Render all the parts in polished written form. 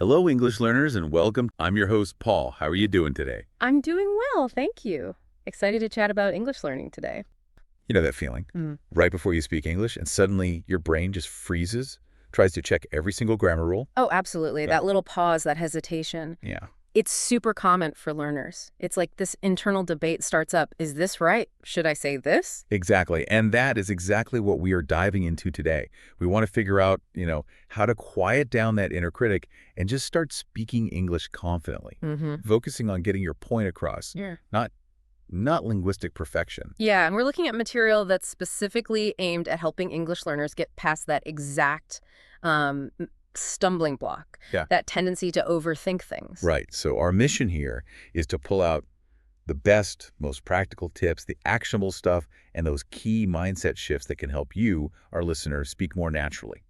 Hello, English learners, and welcome. I'm your host, Paul. How are you doing today? I'm doing well, thank you. Excited to chat about English learning today. You know that feeling? Mm. Right before you speak English, and suddenly your brain just freezes, tries to check every single grammar rule. Oh, absolutely. Yeah. That little pause, that hesitation. Yeah, It's super common for learners. It's like this internal debate starts up. Is this right? Should I say this? exactly. And that is exactly what we are diving into today. We want to figure out, how to quiet down that inner critic and just start speaking English confidently, Mm-hmm. focusing on getting your point across, Yeah. not not linguistic perfection. Yeah, and we're looking at material that's specifically aimed at helping English learners get past that exact stumbling block, Yeah. that tendency to overthink things. Right. So our mission here is to pull out the best, most practical tips, the actionable stuff, and those key mindset shifts that can help you, our listeners, speak more naturally,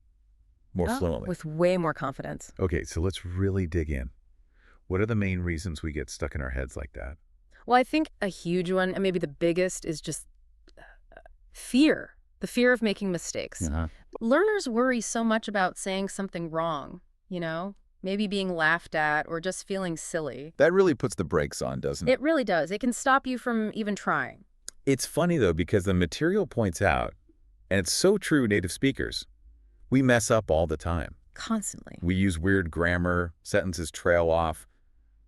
more fluently. With way more confidence. Okay, so let's really dig in. What are the main reasons we get stuck in our heads like that? Well, I think a huge one, and maybe the biggest, is just fear. The fear of making mistakes. Uh-huh. Learners worry so much about saying something wrong, maybe being laughed at or just feeling silly. That really puts the brakes on, doesn't it? It really does. It can stop you from even trying. It's funny, though, because the material points out, and it's so true native speakers, we mess up all the time. Constantly. We use weird grammar, sentences trail off,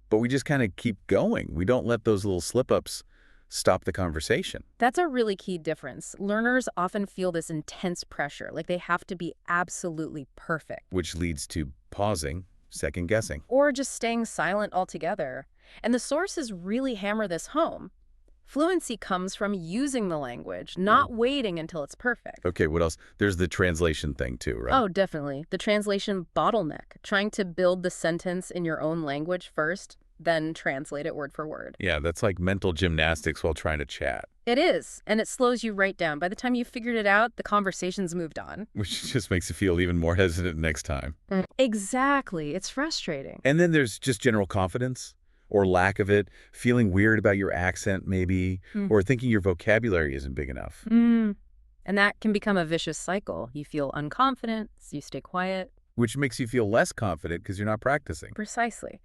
but we just kind of keep going. We don't let those little slip-ups stop the conversation, That's a really key difference. Learners often feel this intense pressure, like they have to be absolutely perfect, which leads to pausing, second-guessing. or just staying silent altogether. And the sources really hammer this home. Fluency comes from using the language, not waiting until it's perfect. Okay, what else? There's the translation thing, too, right? Oh, definitely. The translation bottleneck, trying to build the sentence in your own language first, then translate it word for word. Yeah, that's like mental gymnastics while trying to chat, It is, and it slows you right down. By the time you've figured it out, the conversation's moved on. which just makes you feel even more hesitant next time. Exactly. It's frustrating. And then there's just general confidence or lack of it, feeling weird about your accent maybe, Hmm. or thinking your vocabulary isn't big enough, And that can become a vicious cycle. You feel unconfident, so you stay quiet. which makes you feel less confident because you're not practicing. Precisely.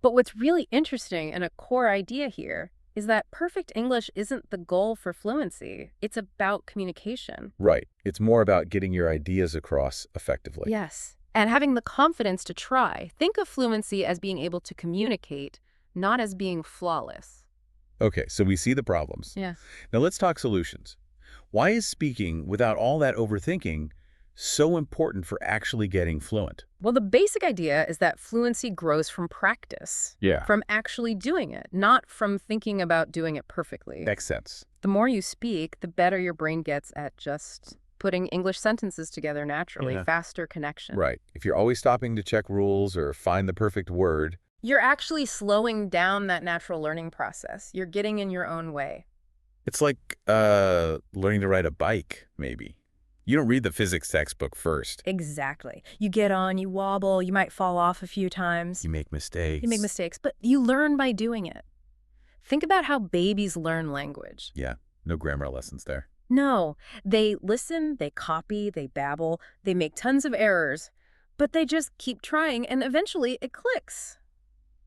But what's really interesting and a core idea here is that perfect English isn't the goal for fluency. It's about communication. Right. It's more about getting your ideas across effectively. Yes. And having the confidence to try. Think of fluency as being able to communicate, not as being flawless. Okay, so we see the problems. Yeah. Now let's talk solutions. Why is speaking without all that overthinking so important for actually getting fluent? Well, the basic idea is that fluency grows from practice, Yeah. from actually doing it, not from thinking about doing it perfectly. Makes sense. The more you speak, the better your brain gets at just putting English sentences together naturally, Yeah. faster connection. Right. If you're always stopping to check rules or find the perfect word, You're actually slowing down that natural learning process. You're getting in your own way. it's like learning to ride a bike, maybe. You don't read the physics textbook first. Exactly. You get on, you wobble, you might fall off a few times. You make mistakes. You make mistakes, but you learn by doing it. Think about how babies learn language. Yeah, no grammar lessons there. No, they listen, they copy, they babble, they make tons of errors, but they just keep trying and eventually it clicks.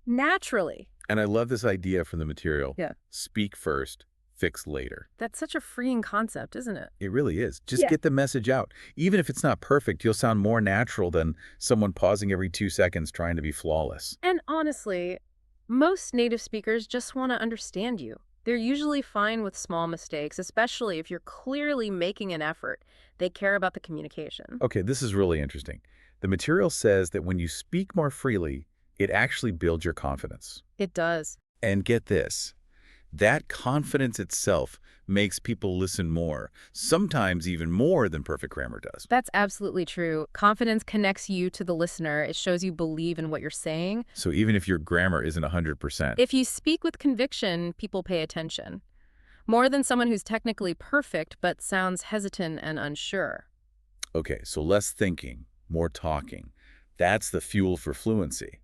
Naturally. And I love this idea from the material. Yeah. Speak first, fix later. That's such a freeing concept, isn't it? It really is. Just Yeah. get the message out. Even if it's not perfect, you'll sound more natural than someone pausing every 2 seconds trying to be flawless. And honestly, most native speakers just want to understand you. They're usually fine with small mistakes, especially if you're clearly making an effort. They care about the communication. Okay, this is really interesting. The material says that when you speak more freely, it actually builds your confidence. It does. And get this, that confidence itself makes people listen more, sometimes even more than perfect grammar does. That's absolutely true. Confidence connects you to the listener. It shows you believe in what you're saying. So even if your grammar isn't 100%, If you speak with conviction, people pay attention. More than someone who's technically perfect but sounds hesitant and unsure. okay, so less thinking, more talking. That's the fuel for fluency.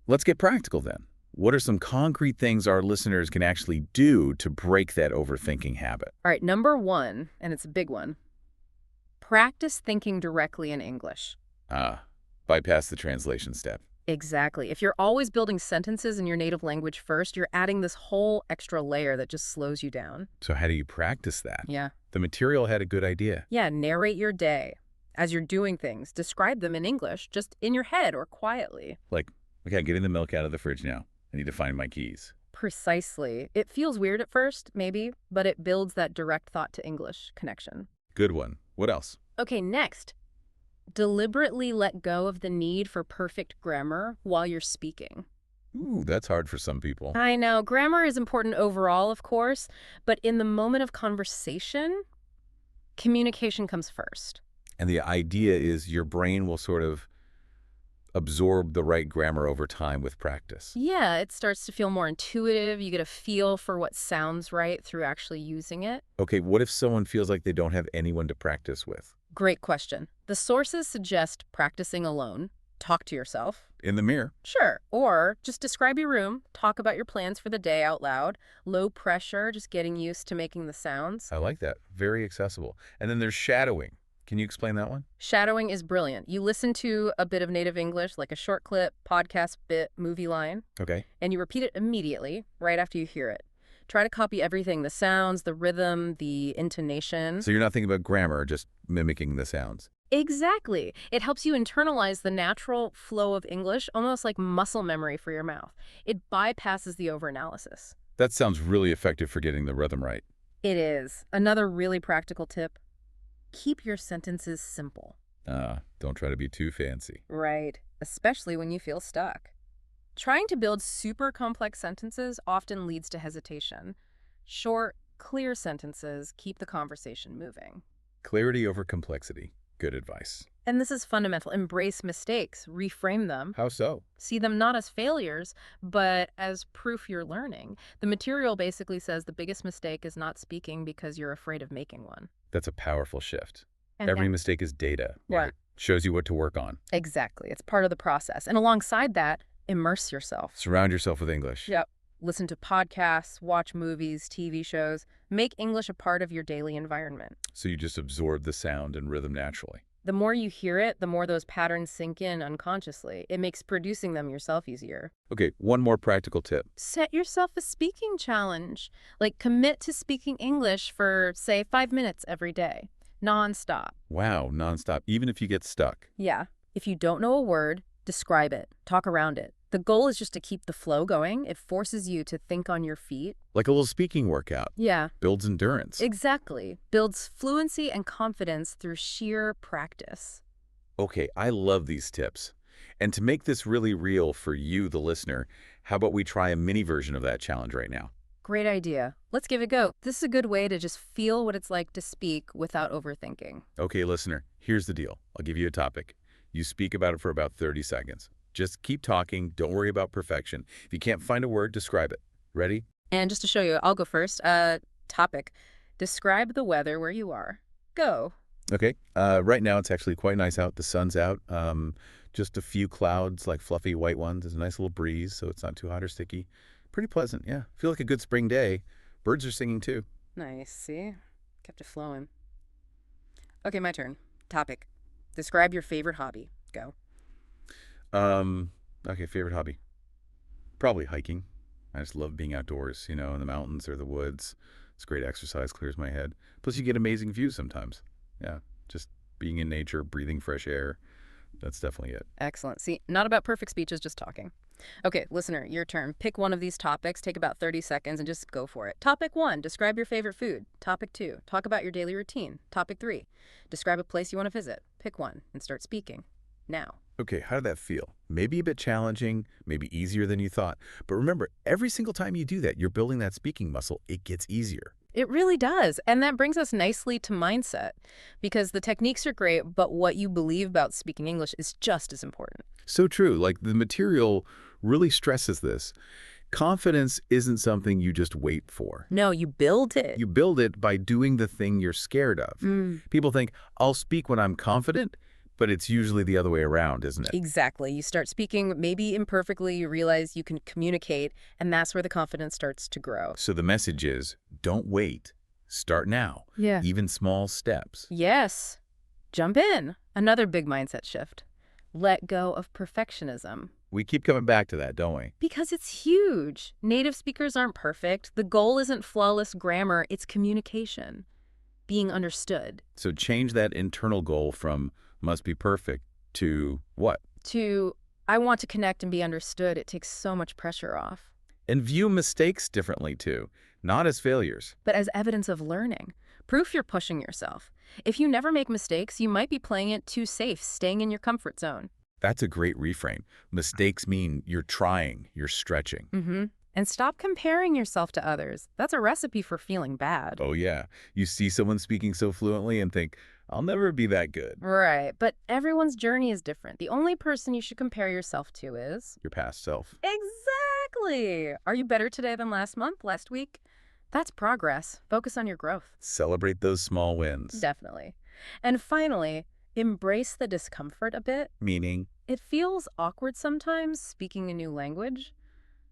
Let's get practical then. What are some concrete things our listeners can actually do to break that overthinking habit? All right, number one, and it's a big one, practice thinking directly in English. Ah, Bypass the translation step. Exactly. If you're always building sentences in your native language first, you're adding this whole extra layer that just slows you down. So how do you practice that? Yeah. The material had a good idea. Yeah, narrate your day. As you're doing things, describe them in English, just in your head or quietly. Like, okay, getting the milk out of the fridge now. I need to find my keys. Precisely. It feels weird at first, maybe, but it builds that direct thought to English connection. Good one. What else? Okay, next. Deliberately let go of the need for perfect grammar while you're speaking. Ooh, that's hard for some people. I know, grammar is important overall, of course, but in the moment of conversation, communication comes first. And the idea is your brain will sort of absorb the right grammar over time with practice. Yeah, it starts to feel more intuitive. You get a feel for what sounds right through actually using it. Okay, what if someone feels like they don't have anyone to practice with? Great question. The sources suggest practicing alone. Talk to yourself. In the mirror. Sure. Or just describe your room. Talk about your plans for the day out loud. Low pressure, just getting used to making the sounds. I like that. Very accessible. And then there's shadowing. Can you explain that one? Shadowing is brilliant. You listen to a bit of native English, like a short clip, podcast bit, movie line, Okay. and you repeat it immediately, right after you hear it. Try to copy everything, the sounds, the rhythm, the intonation. So you're not thinking about grammar, just mimicking the sounds. Exactly. It helps you internalize the natural flow of English, almost like muscle memory for your mouth. It bypasses the overanalysis. That sounds really effective for getting the rhythm right. It is. Another really practical tip: keep your sentences simple. Don't try to be too fancy. Right. Especially when you feel stuck. Trying to build super complex sentences often leads to hesitation. Short, clear sentences keep the conversation moving. Clarity over complexity. Good advice. And this is fundamental. Embrace mistakes, reframe them, How so? see them not as failures, but as proof you're learning. The material basically says the biggest mistake is not speaking because you're afraid of making one. That's a powerful shift. And Every mistake is data. Right. Shows you what to work on. Exactly. It's part of the process. And alongside that, immerse yourself. Surround yourself with English. Yep. Listen to podcasts, watch movies, TV shows. Make English a part of your daily environment. So you just absorb the sound and rhythm naturally. The more you hear it, the more those patterns sink in unconsciously. It makes producing them yourself easier. Okay, one more practical tip. Set yourself a speaking challenge. Like, commit to speaking English for, say, 5 minutes every day. Non-stop. Wow, nonstop, even if you get stuck. Yeah. If you don't know a word, describe it. Talk around it. The goal is just to keep the flow going. It forces you to think on your feet. Like a little speaking workout. Yeah. Builds endurance. Exactly. Builds fluency and confidence through sheer practice. Okay, I love these tips. And to make this really real for you, the listener, how about we try a mini version of that challenge right now? Great idea. Let's give it a go. This is a good way to just feel what it's like to speak without overthinking. Okay, listener, here's the deal. I'll give you a topic. You speak about it for about 30 seconds. Just keep talking. Don't worry about perfection. If you can't find a word, describe it. Ready? And just to show you, I'll go first. Topic. Describe the weather where you are. Go. Okay. Right now, it's actually quite nice out. The sun's out. Just a few clouds, like fluffy white ones. There's a nice little breeze, so it's not too hot or sticky. Pretty pleasant, yeah. Feel like a good spring day. Birds are singing, too. Nice. See? Kept it flowing. Okay, my turn. Topic. Describe your favorite hobby. Go. Okay, favorite hobby. Probably hiking. I just love being outdoors, in the mountains or the woods. It's great exercise, clears my head. Plus, you get amazing views sometimes. Yeah, just being in nature, breathing fresh air. That's definitely it. Excellent. See, not about perfect speeches, just talking. Okay, listener, your turn. Pick one of these topics, take about 30 seconds, and just go for it. Topic 1, describe your favorite food. Topic 2, talk about your daily routine. Topic 3, describe a place you want to visit. Pick one and start speaking. Now. Okay, how did that feel? Maybe a bit challenging, maybe easier than you thought. But remember, every single time you do that, you're building that speaking muscle. It gets easier. It really does. And that brings us nicely to mindset, because the techniques are great, but what you believe about speaking English is just as important. So true. Like the material really stresses this. Confidence isn't something you just wait for. No, you build it. You build it by doing the thing you're scared of. People think, I'll speak when I'm confident, but it's usually the other way around, isn't it? Exactly. You start speaking, maybe imperfectly, you realize you can communicate, and that's where the confidence starts to grow. So the message is, don't wait. Start now. Yeah. Even small steps. Yes. Jump in. Another big mindset shift. Let go of perfectionism. We keep coming back to that, don't we? Because it's huge. Native speakers aren't perfect. The goal isn't flawless grammar, it's communication. Being understood. So change that internal goal from must be perfect to what? To, I want to connect and be understood, it takes so much pressure off. And view mistakes differently too, not as failures. But as evidence of learning. Proof you're pushing yourself. If you never make mistakes, you might be playing it too safe, staying in your comfort zone. That's a great reframe. Mistakes mean you're trying, you're stretching. And stop comparing yourself to others. That's a recipe for feeling bad. Oh yeah, you see someone speaking so fluently and think, I'll never be that good. Right, but everyone's journey is different. The only person you should compare yourself to is... Your past self. Exactly! Are you better today than last month, last week? That's progress. Focus on your growth. Celebrate those small wins. Definitely. And finally, embrace the discomfort a bit. Meaning, It feels awkward sometimes, speaking a new language.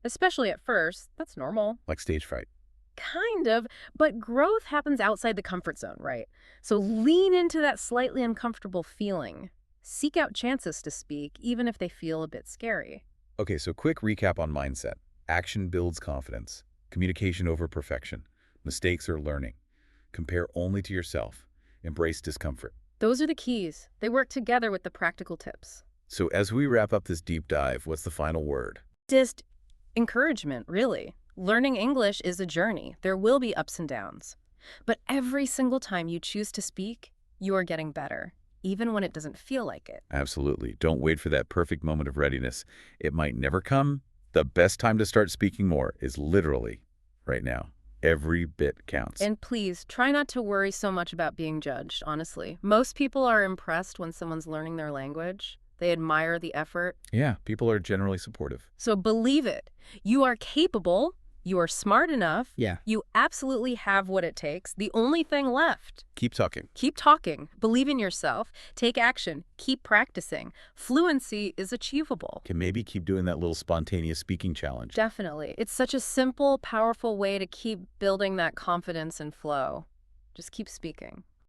Especially at first. That's normal. like stage fright. Kind of, but growth happens outside the comfort zone, right? So lean into that slightly uncomfortable feeling. Seek out chances to speak, even if they feel a bit scary. Okay, so quick recap on mindset. Action builds confidence. Communication over perfection. Mistakes are learning. Compare only to yourself. Embrace discomfort. Those are the keys. They work together with the practical tips. So as we wrap up this deep dive, what's the final word? Just encouragement, really. Learning English is a journey. There will be ups and downs. But every single time you choose to speak, you are getting better, even when it doesn't feel like it. Absolutely. Don't wait for that perfect moment of readiness. It might never come. The best time to start speaking more is literally right now. Every bit counts. And please, try not to worry so much about being judged, honestly. Most people are impressed when someone's learning their language. They admire the effort. Yeah, people are generally supportive. So believe it. You are capable. You are smart enough. Yeah. You absolutely have what it takes. The only thing left. Keep talking. Keep talking. Believe in yourself. Take action. Keep practicing. Fluency is achievable. Can maybe keep doing that little spontaneous speaking challenge. Definitely. It's such a simple, powerful way to keep building that confidence and flow. Just keep speaking.